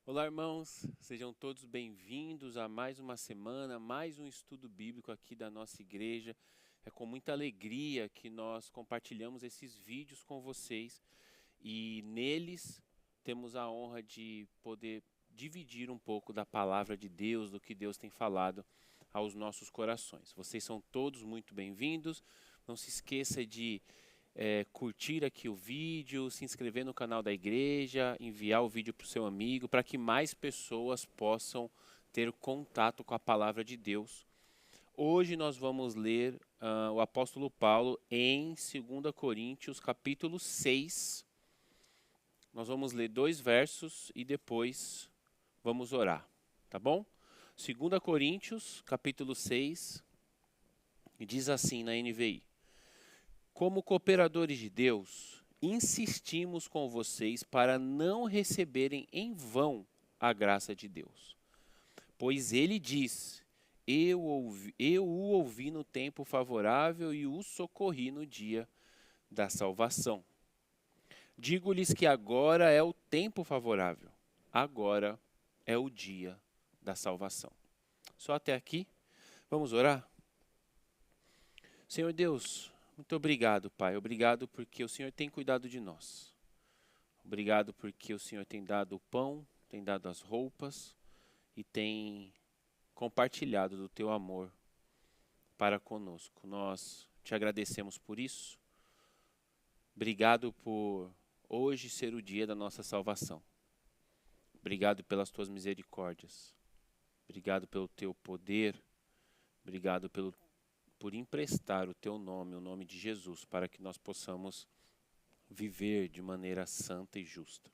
Olá, irmãos, sejam todos bem-vindos a mais uma semana, mais um estudo bíblico aqui da nossa igreja. É com muita alegria que nós compartilhamos esses vídeos com vocês e neles temos a honra de poder dividir um pouco da palavra de Deus, do que Deus tem falado aos nossos corações. Vocês são todos muito bem-vindos. Não se esqueça de curtir aqui o vídeo, se inscrever no canal da igreja, enviar o vídeo para o seu amigo, para que mais pessoas possam ter contato com a palavra de Deus. Hoje nós vamos ler o apóstolo Paulo em 2 Coríntios, capítulo 6. Nós vamos ler 2 versos e depois vamos orar, tá bom? 2 Coríntios, capítulo 6, diz assim na NVI: Como cooperadores de Deus, insistimos com vocês para não receberem em vão a graça de Deus. Pois ele diz: eu o ouvi no tempo favorável e o socorri no dia da salvação. Digo-lhes que agora é o tempo favorável, agora é o dia da salvação. Só até aqui. Vamos orar? Senhor Deus, muito obrigado, Pai. Obrigado porque o Senhor tem cuidado de nós. Obrigado porque o Senhor tem dado o pão, tem dado as roupas e tem compartilhado do teu amor para conosco. Nós te agradecemos por isso. Obrigado por hoje ser o dia da nossa salvação. Obrigado pelas tuas misericórdias. Obrigado pelo teu poder. Obrigado por emprestar o teu nome, o nome de Jesus, para que nós possamos viver de maneira santa e justa.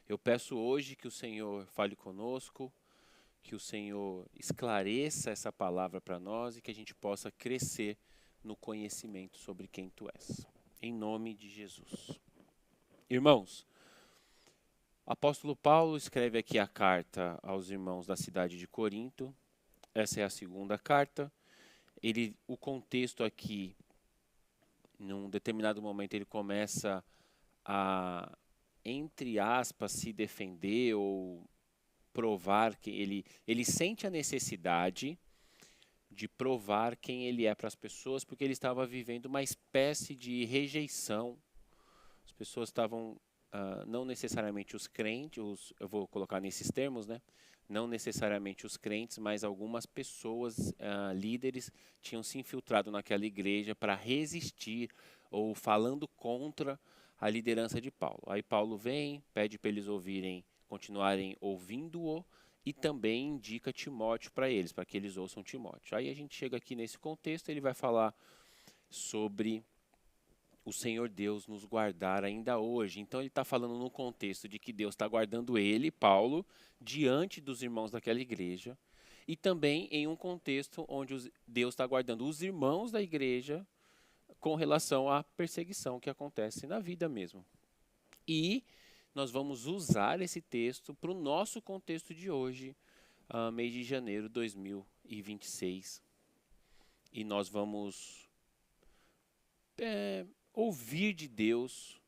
Eu peço hoje que o Senhor fale conosco, que o Senhor esclareça essa palavra para nós e que a gente possa crescer no conhecimento sobre quem Tu és. Em nome de Jesus. Irmãos, o apóstolo Paulo escreve aqui a carta aos irmãos da cidade de Corinto. Essa é a segunda carta. O contexto aqui, num determinado momento, ele começa a, entre aspas, se defender ou provar que ele sente a necessidade de provar quem ele é para as pessoas, porque ele estava vivendo uma espécie de rejeição. As pessoas estavam, não necessariamente os crentes, eu vou colocar nesses termos, né? Não necessariamente os crentes, mas algumas pessoas, líderes, tinham se infiltrado naquela igreja para resistir ou falando contra a liderança de Paulo. Aí Paulo vem, pede para eles continuarem ouvindo-o e também indica Timóteo para eles, para que eles ouçam Timóteo. Aí a gente chega aqui nesse contexto, ele vai falar sobre o Senhor Deus nos guardar ainda hoje. Então ele está falando no contexto de que Deus está guardando ele, Paulo, diante dos irmãos daquela igreja, e também em um contexto onde Deus está guardando os irmãos da igreja com relação à perseguição que acontece na vida mesmo. E nós vamos usar esse texto para o nosso contexto de hoje, mês de janeiro de 2026. E nós vamos ouvir de Deus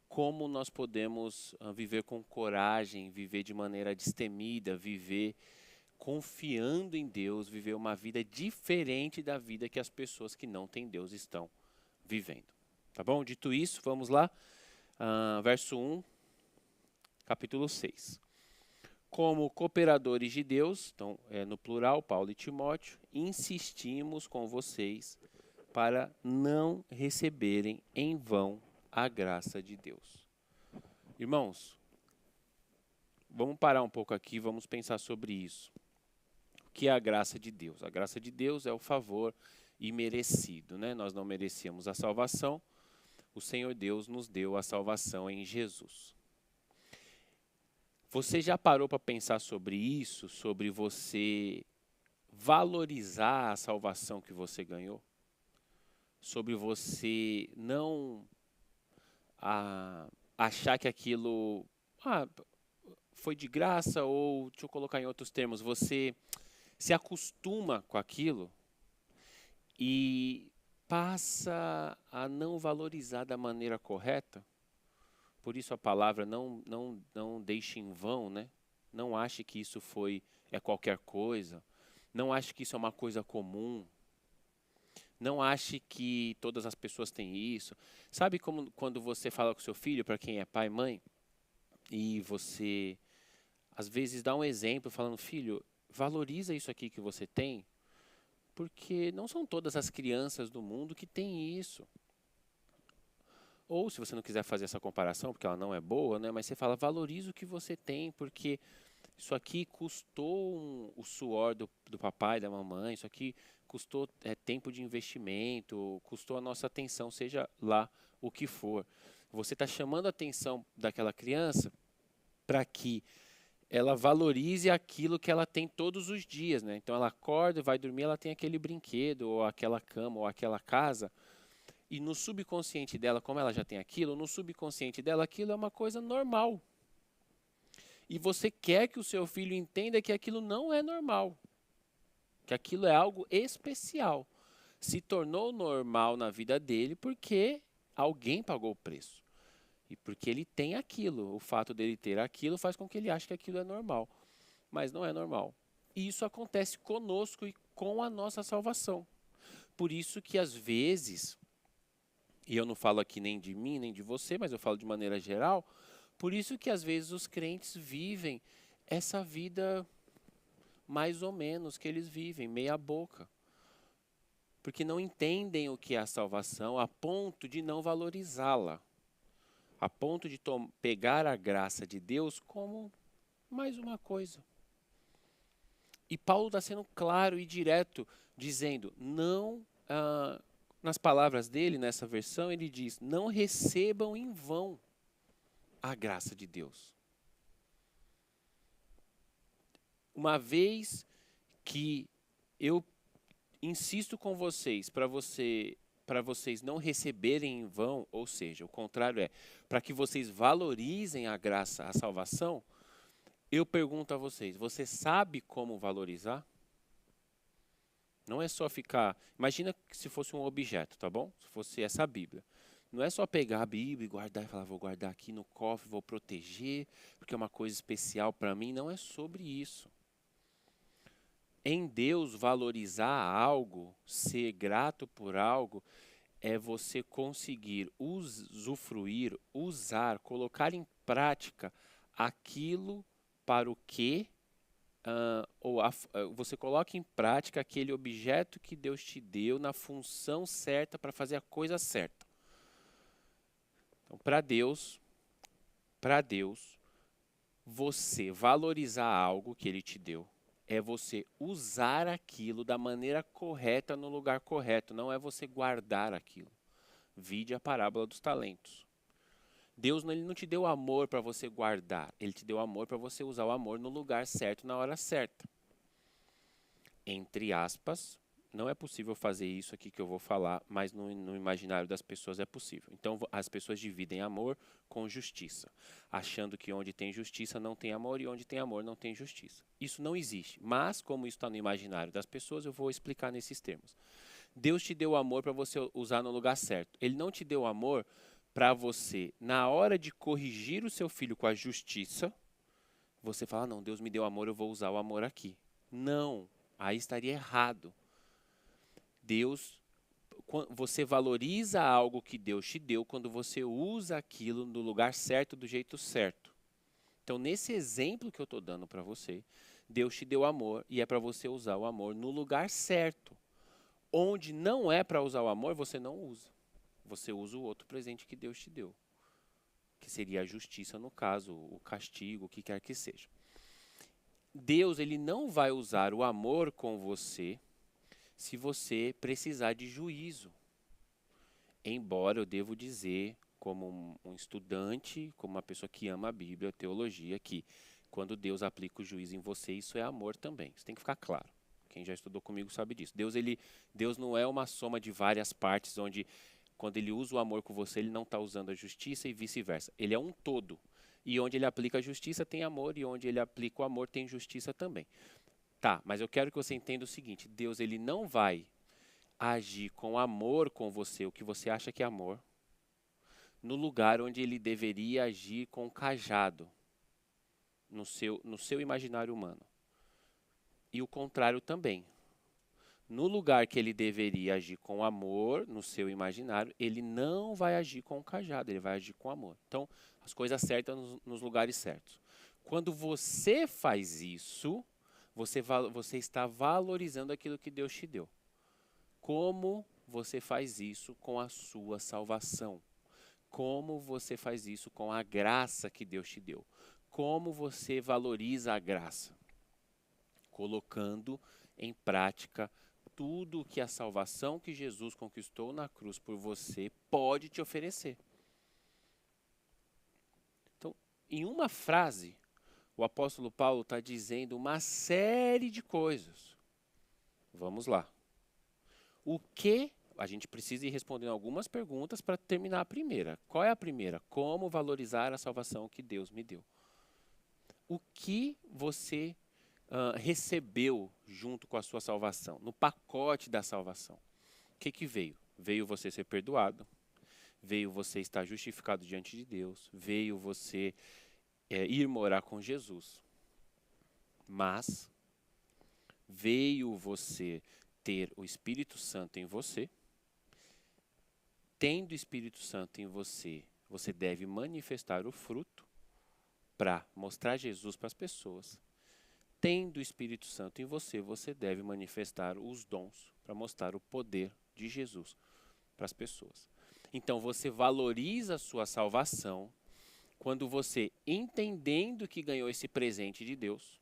como nós podemos viver com coragem, viver de maneira destemida, viver confiando em Deus, viver uma vida diferente da vida que as pessoas que não têm Deus estão vivendo. Tá bom? Dito isso, vamos lá. Verso 1, capítulo 6. Como cooperadores de Deus, então no plural, Paulo e Timóteo, insistimos com vocês para não receberem em vão a graça de Deus. Irmãos, vamos parar um pouco aqui, vamos pensar sobre isso. O que é a graça de Deus? A graça de Deus é o favor imerecido, né? Nós não merecíamos a salvação, o Senhor Deus nos deu a salvação em Jesus. Você já parou para pensar sobre isso, sobre você valorizar a salvação que você ganhou? Sobre você não achar que aquilo foi de graça, ou, deixa eu colocar em outros termos, você se acostuma com aquilo e passa a não valorizar da maneira correta. Por isso a palavra não deixe em vão, né? Não ache que isso é qualquer coisa. Não ache que isso é uma coisa comum. Não ache que todas as pessoas têm isso. Sabe como quando você fala com seu filho, para quem é pai e mãe, e você às vezes dá um exemplo falando, filho, valoriza isso aqui que você tem, porque não são todas as crianças do mundo que têm isso. Ou se você não quiser fazer essa comparação, porque ela não é boa, né? Mas você fala, valoriza o que você tem, porque isso aqui custou o suor do papai, da mamãe, isso aqui custou tempo de investimento, custou a nossa atenção, seja lá o que for. Você está chamando a atenção daquela criança para que ela valorize aquilo que ela tem todos os dias, né? Então ela acorda, vai dormir, ela tem aquele brinquedo, ou aquela cama, ou aquela casa, e no subconsciente dela, como ela já tem aquilo, no subconsciente dela aquilo é uma coisa normal. E você quer que o seu filho entenda que aquilo não é normal, que aquilo é algo especial. Se tornou normal na vida dele porque alguém pagou o preço. E porque ele tem aquilo. O fato dele ter aquilo faz com que ele ache que aquilo é normal. Mas não é normal. E isso acontece conosco e com a nossa salvação. Por isso que às vezes, e eu não falo aqui nem de mim, nem de você, mas eu falo de maneira geral, por isso que às vezes os crentes vivem essa vida mais ou menos que eles vivem, meia boca. Porque não entendem o que é a salvação a ponto de não valorizá-la. A ponto de pegar a graça de Deus como mais uma coisa. E Paulo está sendo claro e direto, dizendo, não, nas palavras dele, nessa versão, ele diz, não recebam em vão a graça de Deus. Uma vez que eu insisto com vocês, para vocês não receberem em vão, ou seja, o contrário para que vocês valorizem a graça, a salvação, eu pergunto a vocês, você sabe como valorizar? Não é só ficar, imagina se fosse um objeto, tá bom? Se fosse essa Bíblia. Não é só pegar a Bíblia e guardar e falar, vou guardar aqui no cofre, vou proteger, porque é uma coisa especial para mim. Não é sobre isso. Em Deus, valorizar algo, ser grato por algo, é você conseguir usufruir, usar, colocar em prática aquilo para o que, você coloca em prática aquele objeto que Deus te deu na função certa para fazer a coisa certa. Então, para Deus, você valorizar algo que Ele te deu é você usar aquilo da maneira correta no lugar correto, não é você guardar aquilo. Vide a parábola dos talentos. Deus ele não te deu amor para você guardar, Ele te deu amor para você usar o amor no lugar certo, na hora certa. Entre aspas, não é possível fazer isso aqui que eu vou falar, mas no imaginário das pessoas é possível. Então as pessoas dividem amor com justiça, achando que onde tem justiça não tem amor e onde tem amor não tem justiça. Isso não existe, mas como isso está no imaginário das pessoas, eu vou explicar nesses termos. Deus te deu amor para você usar no lugar certo. Ele não te deu amor para você, na hora de corrigir o seu filho com a justiça, você fala, não, Deus me deu amor, eu vou usar o amor aqui. Não, aí estaria errado. Você valoriza algo que Deus te deu quando você usa aquilo no lugar certo, do jeito certo. Então, nesse exemplo que eu estou dando para você, Deus te deu amor e é para você usar o amor no lugar certo. Onde não é para usar o amor, você não usa. Você usa o outro presente que Deus te deu, que seria a justiça no caso, o castigo, o que quer que seja. Deus ele não vai usar o amor com você se você precisar de juízo. Embora eu devo dizer, como um estudante, como uma pessoa que ama a Bíblia, a teologia, que quando Deus aplica o juízo em você, isso é amor também. Isso tem que ficar claro. Quem já estudou comigo sabe disso. Deus não é uma soma de várias partes, onde quando ele usa o amor com você, ele não está usando a justiça e vice-versa. Ele é um todo. E onde ele aplica a justiça tem amor, e onde ele aplica o amor tem justiça também. Tá, mas eu quero que você entenda o seguinte, Deus ele não vai agir com amor com você, o que você acha que é amor, no lugar onde ele deveria agir com cajado. no seu imaginário humano. E o contrário também. No lugar que ele deveria agir com amor, no seu imaginário, ele não vai agir com o cajado, ele vai agir com amor. Então, as coisas certas nos lugares certos. Quando você faz isso, você está valorizando aquilo que Deus te deu. Como você faz isso com a sua salvação? Como você faz isso com a graça que Deus te deu? Como você valoriza a graça? Colocando em prática tudo que a salvação que Jesus conquistou na cruz por você pode te oferecer. Então, em uma frase, o apóstolo Paulo está dizendo uma série de coisas. Vamos lá. O que a gente precisa ir respondendo algumas perguntas para terminar a primeira. Qual é a primeira? Como valorizar a salvação que Deus me deu? O que você recebeu junto com a sua salvação, no pacote da salvação? O que veio? Veio você ser perdoado, veio você estar justificado diante de Deus, veio você ir morar com Jesus, mas veio você ter o Espírito Santo em você. Tendo o Espírito Santo em você, você deve manifestar o fruto para mostrar Jesus para as pessoas. Tendo o Espírito Santo em você, você deve manifestar os dons para mostrar o poder de Jesus para as pessoas. Então, você valoriza a sua salvação quando você, entendendo que ganhou esse presente de Deus,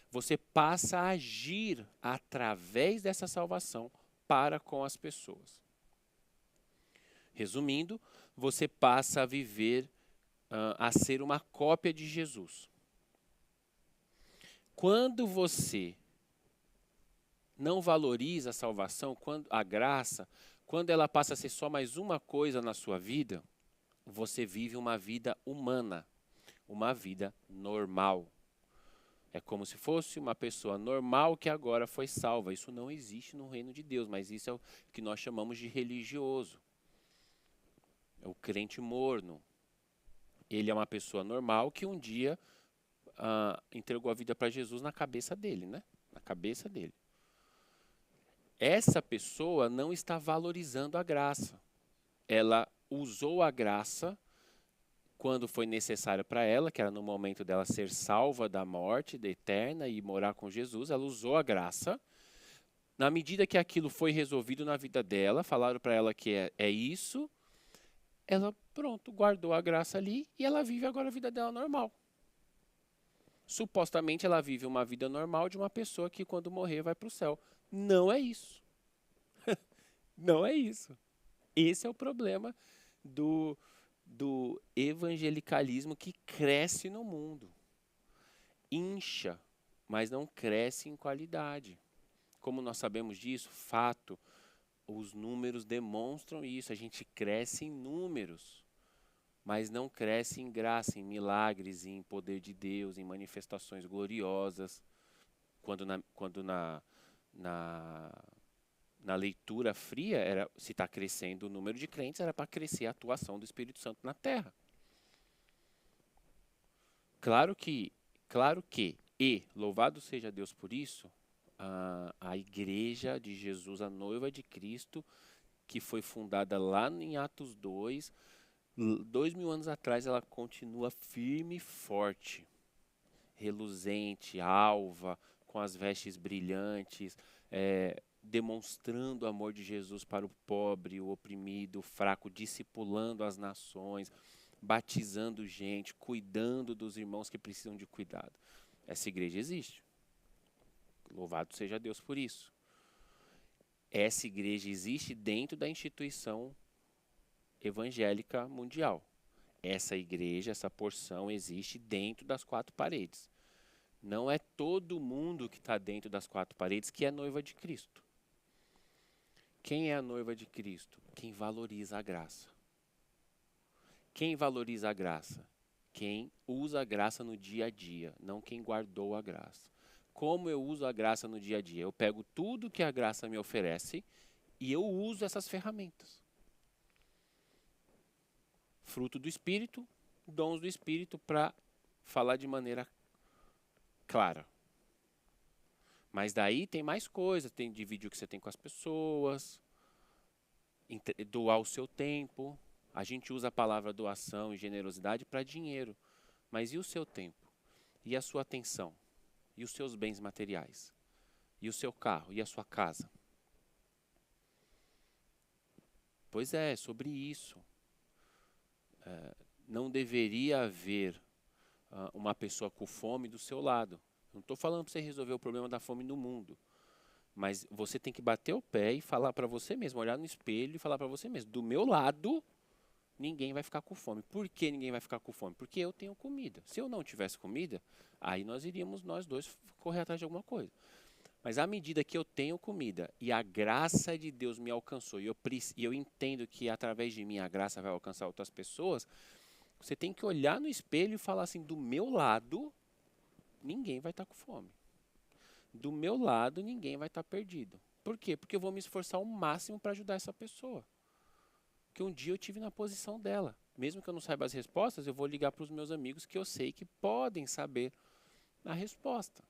você passa a agir através dessa salvação para com as pessoas. Resumindo, você passa a viver, a ser uma cópia de Jesus. Quando você não valoriza a salvação, a graça, quando ela passa a ser só mais uma coisa na sua vida, você vive uma vida humana, uma vida normal. É como se fosse uma pessoa normal que agora foi salva. Isso não existe no reino de Deus, mas isso é o que nós chamamos de religioso. É o crente morno. Ele é uma pessoa normal que um dia entregou a vida para Jesus na cabeça dele, né? Na cabeça dele. Essa pessoa não está valorizando a graça. Ela usou a graça quando foi necessário para ela, que era no momento dela ser salva da morte, da eterna, e morar com Jesus. Ela usou a graça. Na medida que aquilo foi resolvido na vida dela, falaram para ela que é isso, ela, pronto, guardou a graça ali e ela vive agora a vida dela normal. Supostamente ela vive uma vida normal de uma pessoa que quando morrer vai para o céu. Não é isso. Não é isso. Esse é o problema do evangelicalismo que cresce no mundo. Incha, mas não cresce em qualidade. Como nós sabemos disso? Fato. Os números demonstram isso. A gente cresce em números, mas não cresce em graça, em milagres, em poder de Deus, em manifestações gloriosas. Quando na leitura fria, se está crescendo o número de crentes, era para crescer a atuação do Espírito Santo na terra. Claro que, e louvado seja Deus por isso, a igreja de Jesus, a noiva de Cristo, que foi fundada lá em Atos 2, 2000 anos atrás, ela continua firme e forte, reluzente, alva, com as vestes brilhantes, demonstrando o amor de Jesus para o pobre, o oprimido, o fraco, discipulando as nações, batizando gente, cuidando dos irmãos que precisam de cuidado. Essa igreja existe. Louvado seja Deus por isso. Essa igreja existe dentro da instituição evangélica mundial. Essa igreja, essa porção existe dentro das quatro paredes. Não é todo mundo que está dentro das quatro paredes que é noiva de Cristo. Quem é a noiva de Cristo? Quem valoriza a graça. Quem valoriza a graça? Quem usa a graça no dia a dia, não quem guardou a graça. Como eu uso a graça no dia a dia? Eu pego tudo que a graça me oferece e eu uso essas ferramentas. Fruto do Espírito, dons do Espírito para falar de maneira clara. Mas daí tem mais coisa, tem dividir o que você tem com as pessoas, doar o seu tempo. A gente usa a palavra doação e generosidade para dinheiro. Mas e o seu tempo? E a sua atenção? E os seus bens materiais? E o seu carro? E a sua casa? Pois é, sobre isso. Não deveria haver uma pessoa com fome do seu lado. Não estou falando para você resolver o problema da fome no mundo. Mas você tem que bater o pé e falar para você mesmo, olhar no espelho e falar para você mesmo, do meu lado, ninguém vai ficar com fome. Por que ninguém vai ficar com fome? Porque eu tenho comida. Se eu não tivesse comida, aí nós iríamos, nós dois, correr atrás de alguma coisa. Mas à medida que eu tenho comida e a graça de Deus me alcançou, e eu entendo que através de mim a graça vai alcançar outras pessoas, você tem que olhar no espelho e falar assim, do meu lado, ninguém vai estar com fome. Do meu lado, ninguém vai estar perdido. Por quê? Porque eu vou me esforçar ao máximo para ajudar essa pessoa. Porque um dia eu tive na posição dela. Mesmo que eu não saiba as respostas, eu vou ligar para os meus amigos que eu sei que podem saber a resposta.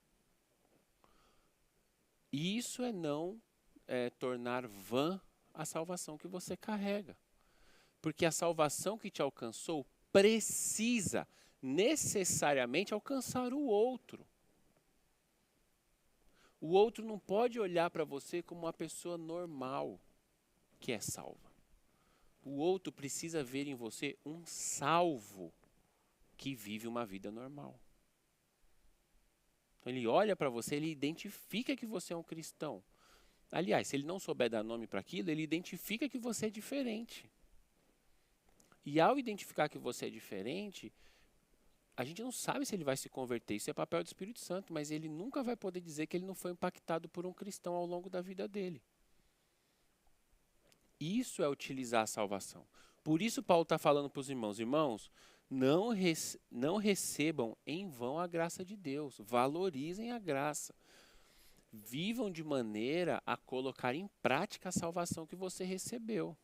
E isso é não tornar vã a salvação que você carrega. Porque a salvação que te alcançou precisa necessariamente alcançar o outro. O outro não pode olhar para você como uma pessoa normal que é salva. O outro precisa ver em você um salvo que vive uma vida normal. Então, ele olha para você, ele identifica que você é um cristão. Aliás, se ele não souber dar nome para aquilo, ele identifica que você é diferente. E ao identificar que você é diferente, a gente não sabe se ele vai se converter, isso é papel do Espírito Santo, mas ele nunca vai poder dizer que ele não foi impactado por um cristão ao longo da vida dele. Isso é utilizar a salvação. Por isso Paulo está falando para os irmãos, não recebam em vão a graça de Deus, valorizem a graça. Vivam de maneira a colocar em prática a salvação que você recebeu.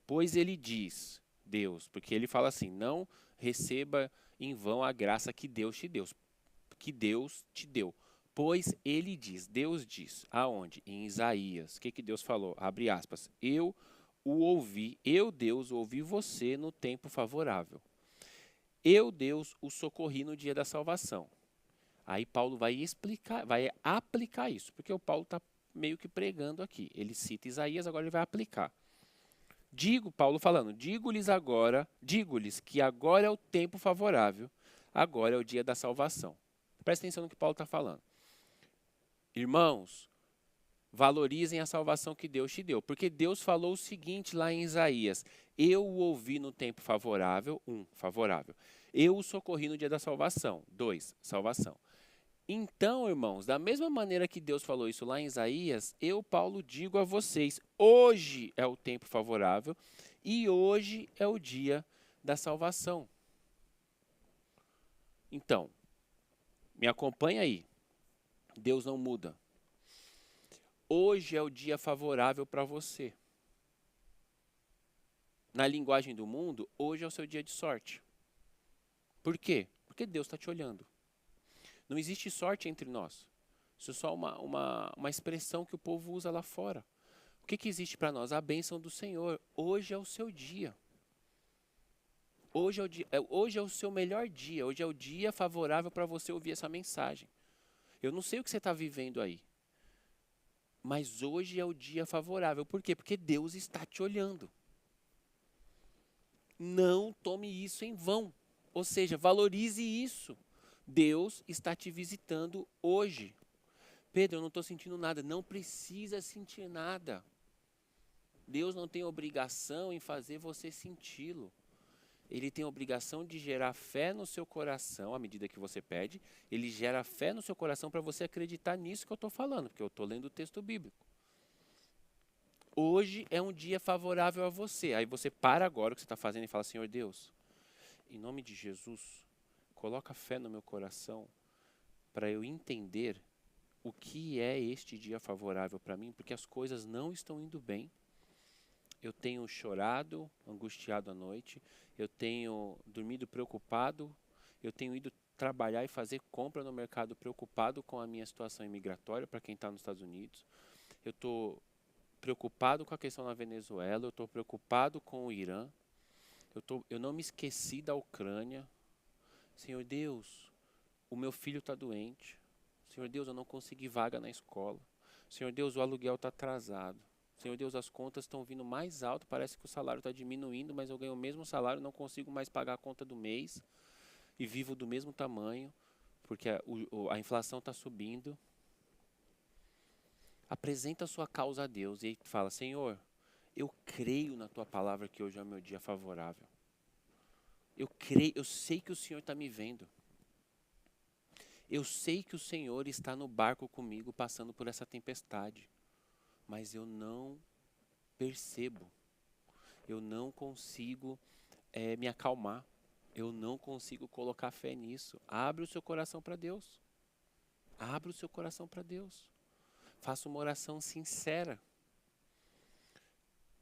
Pois ele diz, Deus, porque ele fala assim, não receba em vão a graça que Deus te deu. Pois ele diz, Deus diz, aonde? Em Isaías. O que Deus falou? Abre aspas. Eu, Deus, ouvi você no tempo favorável. Eu, Deus, o socorri no dia da salvação. Aí Paulo vai aplicar isso, porque o Paulo está meio que pregando aqui. Ele cita Isaías, agora ele vai aplicar. Paulo falando, digo-lhes que agora é o tempo favorável, agora é o dia da salvação. Presta atenção no que Paulo está falando. Irmãos, valorizem a salvação que Deus te deu, porque Deus falou o seguinte lá em Isaías, eu o ouvi no tempo favorável, favorável. Eu o socorri no dia da salvação, 2, salvação. Então, irmãos, da mesma maneira que Deus falou isso lá em Isaías, eu, Paulo, digo a vocês, hoje é o tempo favorável e hoje é o dia da salvação. Então, me acompanha aí. Deus não muda. Hoje é o dia favorável para você. Na linguagem do mundo, hoje é o seu dia de sorte. Por quê? Porque Deus está te olhando. Não existe sorte entre nós. Isso é só uma expressão que o povo usa lá fora. O que existe para nós? A bênção do Senhor. Hoje é o seu dia. Hoje é o seu melhor dia. Hoje é o dia favorável para você ouvir essa mensagem. Eu não sei o que você está vivendo aí. Mas hoje é o dia favorável. Por quê? Porque Deus está te olhando. Não tome isso em vão. Ou seja, valorize isso. Deus está te visitando hoje. Pedro, eu não estou sentindo nada. Não precisa sentir nada. Deus não tem obrigação em fazer você senti-lo. Ele tem a obrigação de gerar fé no seu coração à medida que você pede. Ele gera fé no seu coração para você acreditar nisso que eu estou falando, porque eu estou lendo o texto bíblico. Hoje é um dia favorável a você. Aí você para agora o que você está fazendo e fala, Senhor Deus, em nome de Jesus, coloca fé no meu coração para eu entender o que é este dia favorável para mim, porque as coisas não estão indo bem. eu tenho chorado, angustiado à noite, eu tenho dormido preocupado, eu tenho ido trabalhar e fazer compra no mercado preocupado com a minha situação imigratória para quem está nos Estados Unidos. Eu estou preocupado com a questão na Venezuela, eu estou preocupado com o Irã, eu não me esqueci da Ucrânia. Senhor Deus, o meu filho está doente. Senhor Deus, eu não consegui vaga na escola. Senhor Deus, o aluguel está atrasado. Senhor Deus, as contas estão vindo mais alto, parece que o salário está diminuindo, mas eu ganho o mesmo salário, não consigo mais pagar a conta do mês e vivo do mesmo tamanho, porque a inflação está subindo. Apresenta a sua causa a Deus e fala, Senhor, eu creio na tua palavra que hoje é o meu dia favorável. Eu creio, eu sei que o Senhor está me vendo. Eu sei que o Senhor está no barco comigo passando por essa tempestade, mas eu não percebo, eu não consigo me acalmar, eu não consigo colocar fé nisso. Abre o seu coração para Deus, abre o seu coração para Deus, faça uma oração sincera,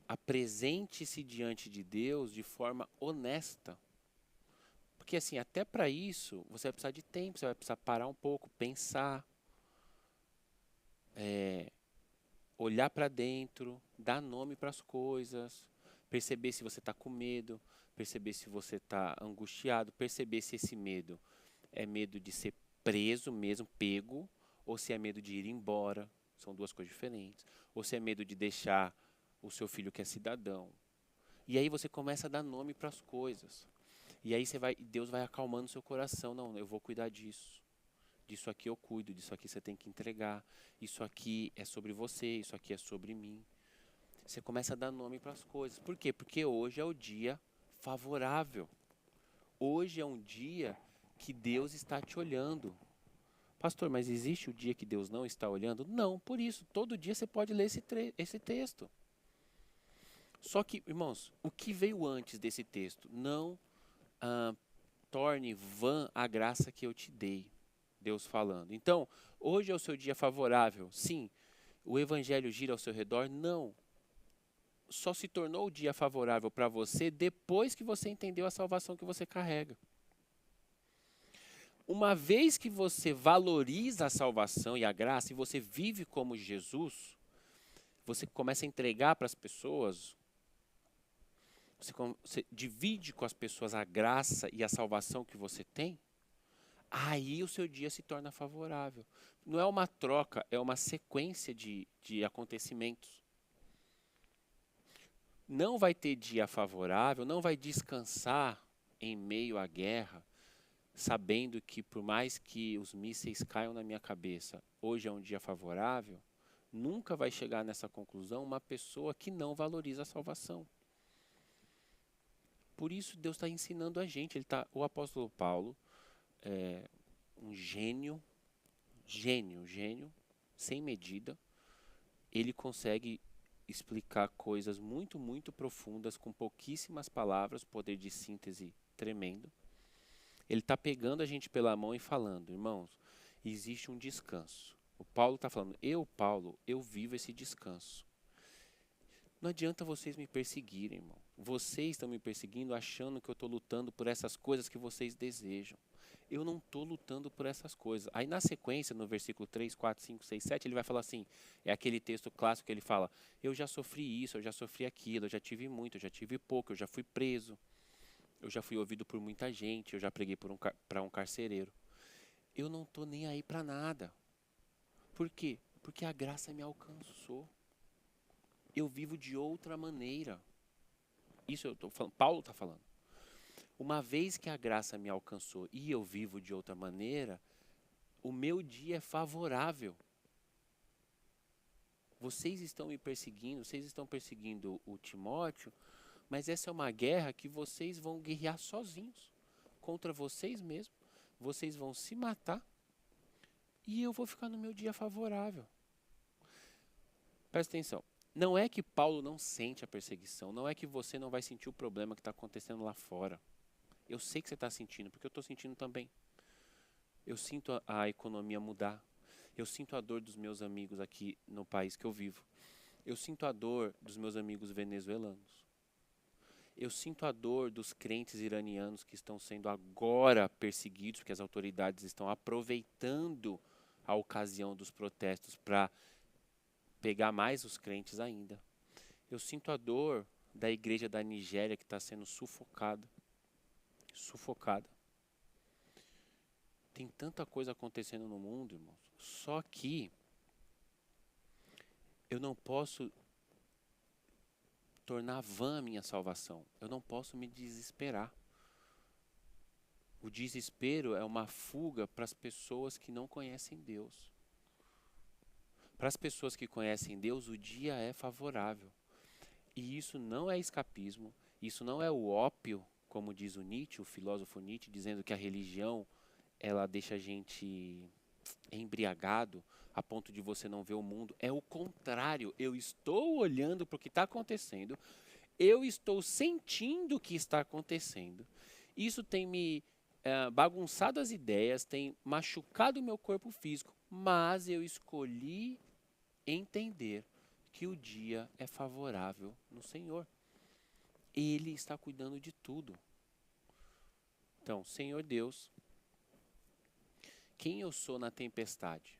apresente-se diante de Deus de forma honesta. Porque assim, até para isso, você vai precisar de tempo, você vai precisar parar um pouco, pensar, olhar para dentro, dar nome para as coisas, perceber se você está com medo, perceber se você está angustiado, perceber se esse medo é medo de ser preso mesmo, pego, ou se é medo de ir embora, são duas coisas diferentes, ou se é medo de deixar o seu filho que é cidadão. E aí você começa a dar nome para as coisas. E aí Deus vai acalmando o seu coração. Não, eu vou cuidar disso. Disso aqui eu cuido, disso aqui você tem que entregar. Isso aqui é sobre você, isso aqui é sobre mim. Você começa a dar nome para as coisas. Por quê? Porque hoje é o dia favorável. Hoje é um dia que Deus está te olhando. Pastor, mas existe o dia que Deus não está olhando? Não, por isso, todo dia você pode ler esse texto. Só que, irmãos, o que veio antes desse texto? Não torne vã a graça que eu te dei. Deus falando. Então, hoje é o seu dia favorável? Sim. O evangelho gira ao seu redor? Não. Só se tornou o dia favorável para você depois que você entendeu a salvação que você carrega. Uma vez que você valoriza a salvação e a graça e você vive como Jesus, você começa a entregar para as pessoas, você divide com as pessoas a graça e a salvação que você tem, aí o seu dia se torna favorável. Não é uma troca, é uma sequência de acontecimentos. Não vai ter dia favorável, não vai descansar em meio à guerra, sabendo que por mais que os mísseis caiam na minha cabeça, hoje é um dia favorável, nunca vai chegar nessa conclusão uma pessoa que não valoriza a salvação. Por isso Deus está ensinando a gente. O apóstolo Paulo, um gênio, sem medida, ele consegue explicar coisas muito, muito profundas com pouquíssimas palavras, poder de síntese tremendo. Ele está pegando a gente pela mão e falando, irmãos, existe um descanso. O Paulo está falando, Paulo, eu vivo esse descanso. Não adianta vocês me perseguirem, irmão. Vocês estão me perseguindo achando que eu estou lutando por essas coisas que vocês desejam. Eu não estou lutando por essas coisas. Aí na sequência, no versículo 3, 4, 5, 6, 7, ele vai falar assim, é aquele texto clássico que ele fala, eu já sofri isso, eu já sofri aquilo, eu já tive muito, eu já tive pouco, eu já fui preso, eu já fui ouvido por muita gente, eu já preguei para um carcereiro. Eu não estou nem aí para nada. Por quê? Porque a graça me alcançou. Eu vivo de outra maneira. Isso eu estou falando, Paulo está falando. Uma vez que a graça me alcançou e eu vivo de outra maneira, o meu dia é favorável. Vocês estão me perseguindo, vocês estão perseguindo o Timóteo, mas essa é uma guerra que vocês vão guerrear sozinhos, contra vocês mesmos. Vocês vão se matar e eu vou ficar no meu dia favorável. Presta atenção. Não é que Paulo não sente a perseguição, não é que você não vai sentir o problema que está acontecendo lá fora. Eu sei que você está sentindo, porque eu estou sentindo também. Eu sinto a economia mudar. Eu sinto a dor dos meus amigos aqui no país que eu vivo. Eu sinto a dor dos meus amigos venezuelanos. Eu sinto a dor dos crentes iranianos que estão sendo agora perseguidos, porque as autoridades estão aproveitando a ocasião dos protestos para pegar mais os crentes ainda. Eu sinto a dor da igreja da Nigéria que está sendo sufocada. Sufocada. Tem tanta coisa acontecendo no mundo, irmãos. Só que eu não posso tornar vã a minha salvação. Eu não posso me desesperar. O desespero é uma fuga para as pessoas que não conhecem Deus. Para as pessoas que conhecem Deus, o dia é favorável. E isso não é escapismo, isso não é o ópio, como diz o Nietzsche, o filósofo Nietzsche, dizendo que a religião ela deixa a gente embriagado a ponto de você não ver o mundo. É o contrário, eu estou olhando para o que está acontecendo, eu estou sentindo o que está acontecendo. Isso tem me bagunçado as ideias, tem machucado o meu corpo físico, mas eu escolhi entender que o dia é favorável no Senhor. Ele está cuidando de tudo. Então, Senhor Deus, quem eu sou na tempestade?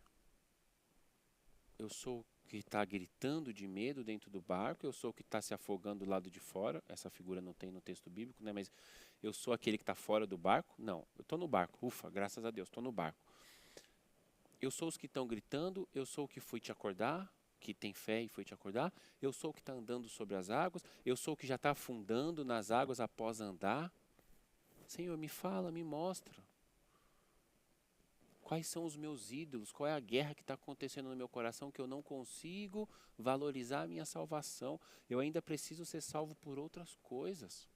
Eu sou o que está gritando de medo dentro do barco, eu sou o que está se afogando do lado de fora. Essa figura não tem no texto bíblico, né? Mas eu sou aquele que está fora do barco? Não, eu estou no barco. Ufa, graças a Deus, estou no barco. Eu sou os que estão gritando, eu sou o que fui te acordar, que tem fé e foi te acordar, eu sou o que está andando sobre as águas, eu sou o que já está afundando nas águas após andar. Senhor, me fala, me mostra. Quais são os meus ídolos? Qual é a guerra que está acontecendo no meu coração que eu não consigo valorizar a minha salvação? Eu ainda preciso ser salvo por outras coisas.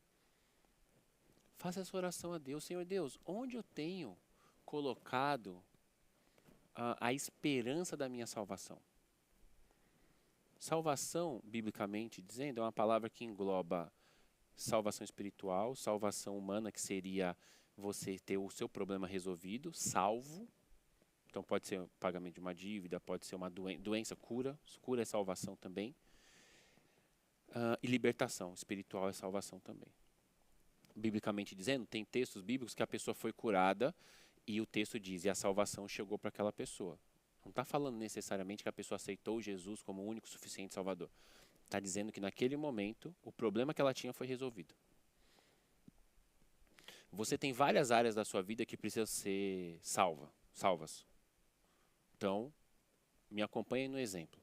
Faça essa oração a Deus. Senhor Deus, onde eu tenho colocado a esperança da minha salvação? Salvação, biblicamente dizendo, é uma palavra que engloba salvação espiritual, salvação humana, que seria você ter o seu problema resolvido, salvo. Então pode ser o pagamento de uma dívida, pode ser uma doença, cura é salvação também. E libertação, espiritual é salvação também. Biblicamente dizendo, tem textos bíblicos que a pessoa foi curada e o texto diz, e a salvação chegou para aquela pessoa. Não está falando necessariamente que a pessoa aceitou Jesus como o único suficiente salvador. Está dizendo que naquele momento, o problema que ela tinha foi resolvido. Você tem várias áreas da sua vida que precisam ser salvas. Então, me acompanhe no exemplo.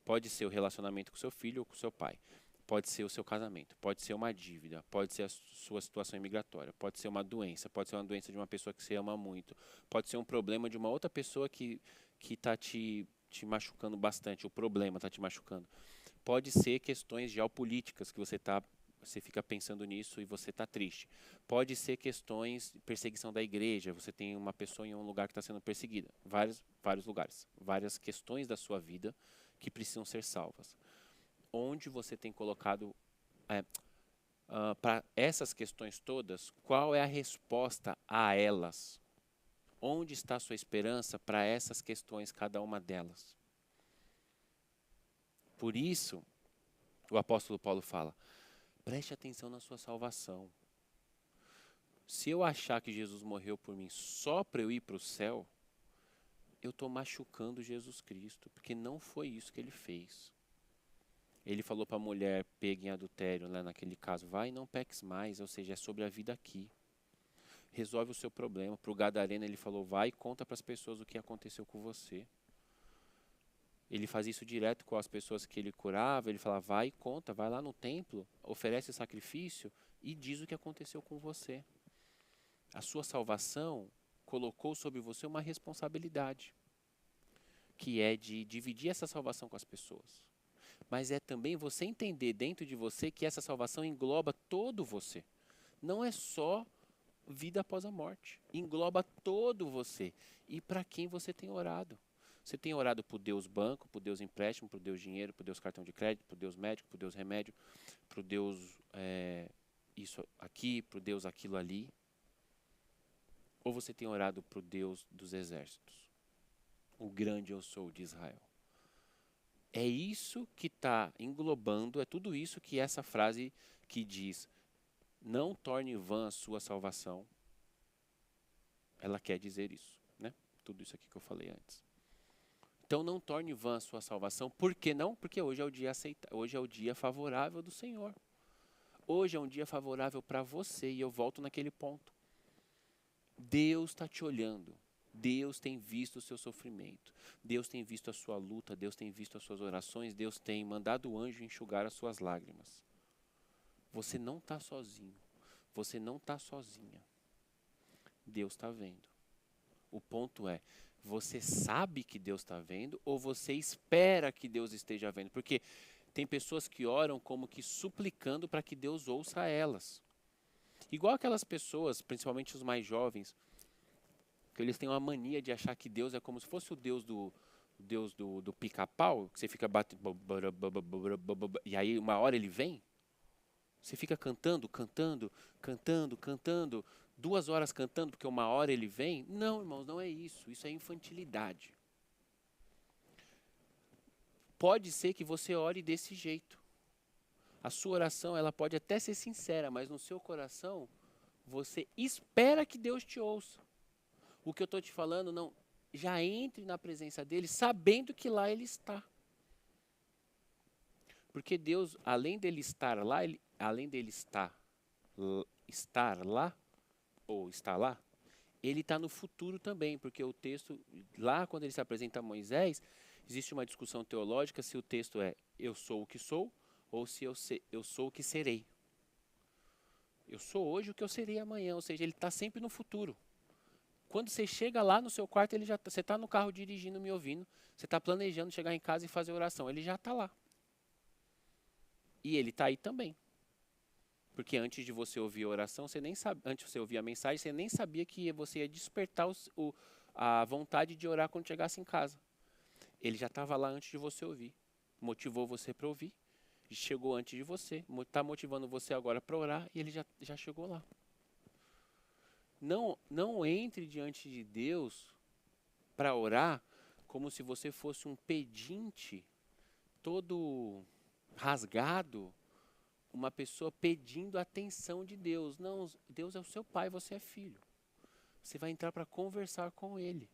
Pode ser o relacionamento com seu filho ou com seu pai. Pode ser o seu casamento. Pode ser uma dívida. Pode ser a sua situação imigratória. Pode ser uma doença. Pode ser uma doença de uma pessoa que você ama muito. Pode ser um problema de uma outra pessoa que está te machucando bastante. O problema está te machucando. Pode ser questões geopolíticas que você fica pensando nisso e você está triste. Pode ser questões de perseguição da igreja. Você tem uma pessoa em um lugar que está sendo perseguida. Vários lugares. Várias questões da sua vida que precisam ser salvas. Onde você tem colocado para essas questões todas, qual é a resposta a elas? Onde está a sua esperança para essas questões, cada uma delas? Por isso, o apóstolo Paulo fala, preste atenção na sua salvação. Se eu achar que Jesus morreu por mim só para eu ir para o céu, eu estou machucando Jesus Cristo, porque não foi isso que ele fez. Ele falou para a mulher pega em adultério, né, naquele caso, vai e não peques mais, ou seja, é sobre a vida aqui. Resolve o seu problema. Para o gadareno ele falou, vai e conta para as pessoas o que aconteceu com você. Ele fazia isso direto com as pessoas que ele curava, ele falava, vai e conta, vai lá no templo, oferece sacrifício e diz o que aconteceu com você. A sua salvação colocou sobre você uma responsabilidade, que é de dividir essa salvação com as pessoas. Mas é também você entender dentro de você que essa salvação engloba todo você. Não é só vida após a morte. Engloba todo você. E para quem você tem orado? Você tem orado por Deus banco, por Deus empréstimo, por Deus dinheiro, por Deus cartão de crédito, por Deus médico, por Deus remédio, por Deus isso aqui, por Deus aquilo ali? Ou você tem orado por Deus dos exércitos? O grande eu sou de Israel. É isso que está englobando, é tudo isso que essa frase que diz, não torne vã a sua salvação, ela quer dizer isso, né? Tudo isso aqui que eu falei antes. Então não torne vã a sua salvação, por que não? Porque hoje é o dia hoje é o dia favorável do Senhor. Hoje é um dia favorável para você e eu volto naquele ponto. Deus está te olhando. Deus tem visto o seu sofrimento. Deus tem visto a sua luta. Deus tem visto as suas orações. Deus tem mandado o anjo enxugar as suas lágrimas. Você não está sozinho. Você não está sozinha. Deus está vendo. O ponto é, você sabe que Deus está vendo ou você espera que Deus esteja vendo? Porque tem pessoas que oram como que suplicando para que Deus ouça elas. Igual aquelas pessoas, principalmente os mais jovens, que eles têm uma mania de achar que Deus é como se fosse o Deus do pica-pau, que você fica batendo, e aí uma hora ele vem, você fica cantando, 2 horas cantando, porque uma hora ele vem. Não, irmãos, não é isso. Isso é infantilidade. Pode ser que você ore desse jeito. A sua oração, ela pode até ser sincera, mas no seu coração, você espera que Deus te ouça. O que eu estou te falando, não, já entre na presença dele, sabendo que lá ele está. Porque Deus, além dele estar lá, estar lá, ou está lá, ele está no futuro também, porque o texto, lá quando ele se apresenta a Moisés, existe uma discussão teológica se o texto é eu sou o que sou, ou se eu sou o que serei. Eu sou hoje o que eu serei amanhã, ou seja, ele está sempre no futuro. Quando você chega lá no seu quarto, você está no carro dirigindo, me ouvindo, você está planejando chegar em casa e fazer oração, ele já está lá. E ele está aí também. Porque antes de você ouvir a oração, você nem sabe, antes de você ouvir a mensagem, você nem sabia que você ia despertar a vontade de orar quando chegasse em casa. Ele já estava lá antes de você ouvir. Motivou você para ouvir. Chegou antes de você. Está motivando você agora para orar e ele já chegou lá. Não entre diante de Deus para orar como se você fosse um pedinte todo rasgado, uma pessoa pedindo a atenção de Deus. Não, Deus é o seu pai, você é filho. Você vai entrar para conversar com ele.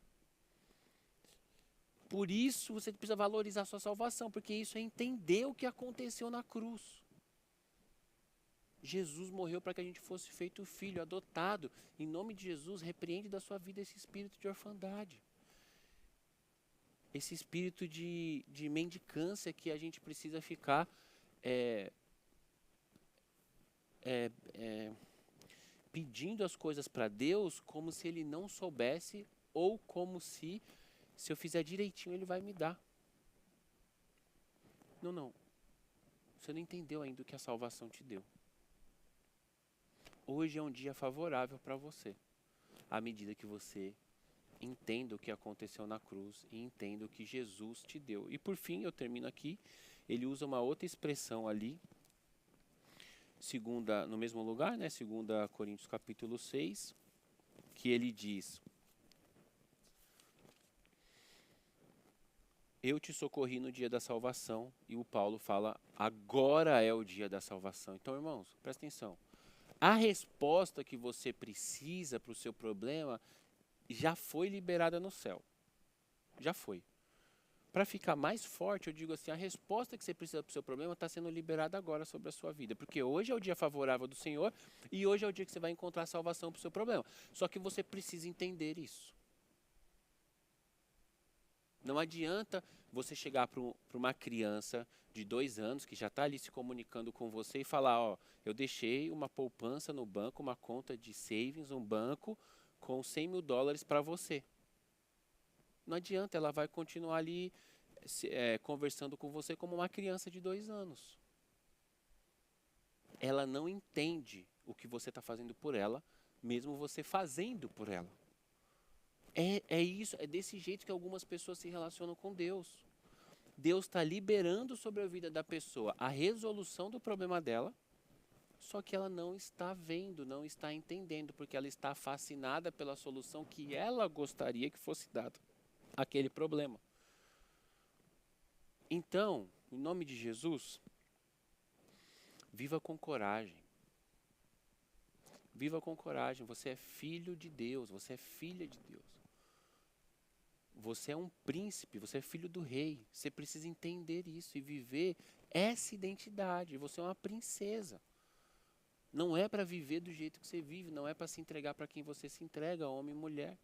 Por isso você precisa valorizar a sua salvação, porque isso é entender o que aconteceu na cruz. Jesus morreu para que a gente fosse feito filho, adotado. Em nome de Jesus, repreende da sua vida esse espírito de orfandade. Esse espírito de mendicância que a gente precisa ficar pedindo as coisas para Deus como se ele não soubesse ou como se eu fizer direitinho ele vai me dar. Não. Você não entendeu ainda o que a salvação te deu. Hoje é um dia favorável para você, à medida que você entenda o que aconteceu na cruz e entenda o que Jesus te deu. E por fim, eu termino aqui, ele usa uma outra expressão ali, no mesmo lugar, né? 2 Coríntios capítulo 6, que ele diz: eu te socorri no dia da salvação, e o Paulo fala, agora é o dia da salvação. Então, irmãos, presta atenção. A resposta que você precisa para o seu problema já foi liberada no céu. Já foi. Para ficar mais forte, eu digo assim, a resposta que você precisa para o seu problema está sendo liberada agora sobre a sua vida. Porque hoje é o dia favorável do Senhor e hoje é o dia que você vai encontrar salvação para o seu problema. Só que você precisa entender isso. Não adianta você chegar para uma criança de 2 anos que já está ali se comunicando com você e falar, ó, eu deixei uma poupança no banco, uma conta de savings, um banco com $100 mil para você. Não adianta, ela vai continuar ali conversando com você como uma criança de 2 anos. Ela não entende o que você está fazendo por ela, mesmo você fazendo por ela. É isso, é desse jeito que algumas pessoas se relacionam com Deus. Deus está liberando sobre a vida da pessoa a resolução do problema dela, só que ela não está vendo, não está entendendo, porque ela está fascinada pela solução que ela gostaria que fosse dada àquele problema. Então, em nome de Jesus, viva com coragem. Viva com coragem. Você é filho de Deus, você é filha de Deus. Você é um príncipe, você é filho do rei. Você precisa entender isso e viver essa identidade. Você é uma princesa. Não é para viver do jeito que você vive, não é para se entregar para quem você se entrega, homem e mulher.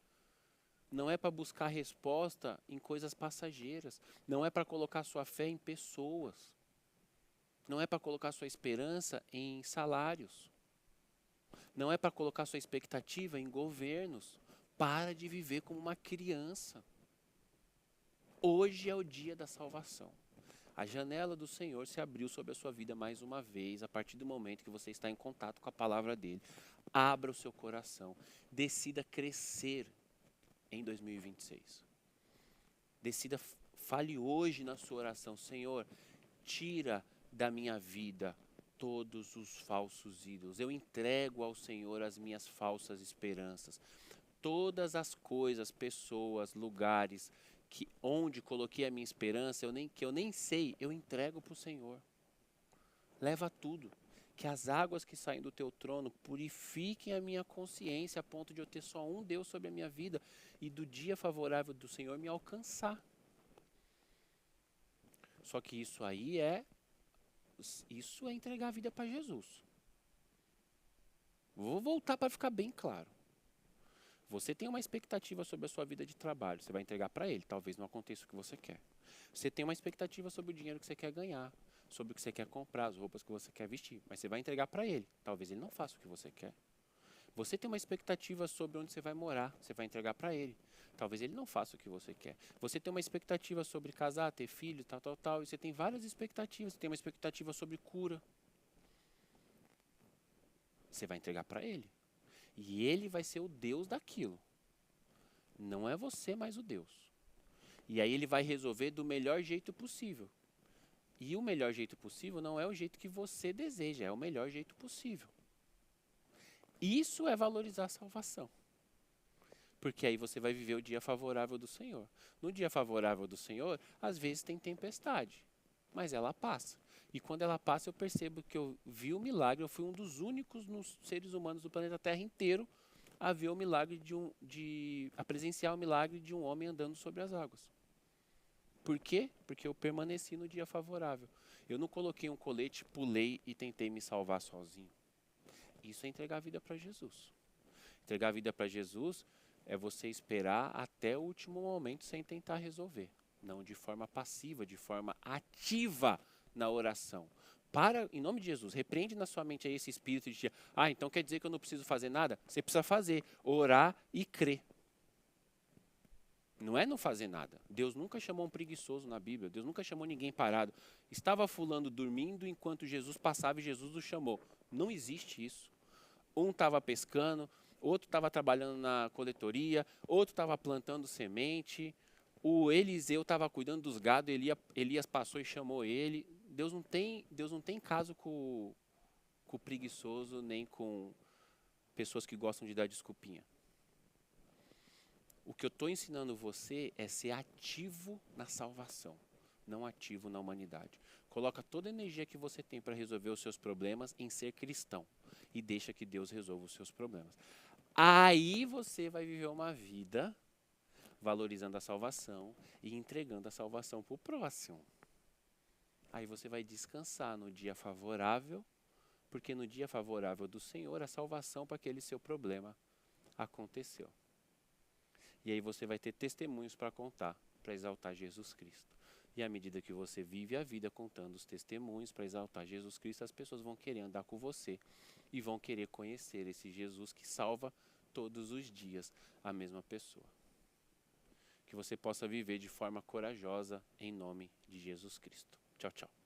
Não é para buscar resposta em coisas passageiras. Não é para colocar sua fé em pessoas. Não é para colocar sua esperança em salários. Não é para colocar sua expectativa em governos. Para de viver como uma criança. Hoje é o dia da salvação. A janela do Senhor se abriu sobre a sua vida mais uma vez, a partir do momento que você está em contato com a palavra dele. Abra o seu coração. Decida crescer em 2026. Decida, fale hoje na sua oração: Senhor, tira da minha vida todos os falsos ídolos. Eu entrego ao Senhor as minhas falsas esperanças. Todas as coisas, pessoas, lugares onde coloquei a minha esperança, que eu nem sei, eu entrego para o Senhor. Leva tudo. Que as águas que saem do teu trono purifiquem a minha consciência a ponto de eu ter só um Deus sobre a minha vida e do dia favorável do Senhor me alcançar. Só que isso é entregar a vida para Jesus. Vou voltar para ficar bem claro. Você tem uma expectativa sobre a sua vida de trabalho, você vai entregar para ele, talvez não aconteça o que você quer. Você tem uma expectativa sobre o dinheiro que você quer ganhar, sobre o que você quer comprar, as roupas que você quer vestir, mas você vai entregar para ele, talvez ele não faça o que você quer. Você tem uma expectativa sobre onde você vai morar, você vai entregar para ele, talvez ele não faça o que você quer. Você tem uma expectativa sobre casar, ter filho, tal, e você tem várias expectativas, você tem uma expectativa sobre cura. Você vai entregar para ele. E ele vai ser o Deus daquilo. Não é você mais o Deus. E aí ele vai resolver do melhor jeito possível. E o melhor jeito possível não é o jeito que você deseja, é o melhor jeito possível. Isso é valorizar a salvação. Porque aí você vai viver o dia favorável do Senhor. No dia favorável do Senhor, às vezes tem tempestade, mas ela passa. E quando ela passa, eu percebo que eu vi o milagre. Eu fui um dos únicos nos seres humanos do planeta Terra inteiro a ver o milagre a presenciar o milagre de um homem andando sobre as águas. Por quê? Porque eu permaneci no dia favorável. Eu não coloquei um colete, pulei e tentei me salvar sozinho. Isso é entregar a vida para Jesus. Entregar a vida para Jesus é você esperar até o último momento sem tentar resolver. Não de forma passiva, de forma ativa na oração. Em nome de Jesus, repreende na sua mente aí esse espírito de então quer dizer que eu não preciso fazer nada? Você precisa fazer, orar e crer. Não é não fazer nada. Deus nunca chamou um preguiçoso na Bíblia, Deus nunca chamou ninguém parado. Estava fulano dormindo enquanto Jesus passava e Jesus o chamou. Não existe isso. Um estava pescando, outro estava trabalhando na coletoria, outro estava plantando semente, o Eliseu estava cuidando dos gados, Elias passou e chamou ele. Deus não tem caso com o preguiçoso, nem com pessoas que gostam de dar desculpinha. O que eu estou ensinando você é ser ativo na salvação, não ativo na humanidade. Coloca toda a energia que você tem para resolver os seus problemas em ser cristão e deixa que Deus resolva os seus problemas. Aí você vai viver uma vida valorizando a salvação e entregando a salvação para o próximo. Aí você vai descansar no dia favorável, porque no dia favorável do Senhor, a salvação para aquele seu problema aconteceu. E aí você vai ter testemunhos para contar, para exaltar Jesus Cristo. E à medida que você vive a vida contando os testemunhos para exaltar Jesus Cristo, as pessoas vão querer andar com você e vão querer conhecer esse Jesus que salva todos os dias a mesma pessoa. Que você possa viver de forma corajosa em nome de Jesus Cristo. Tchau, tchau.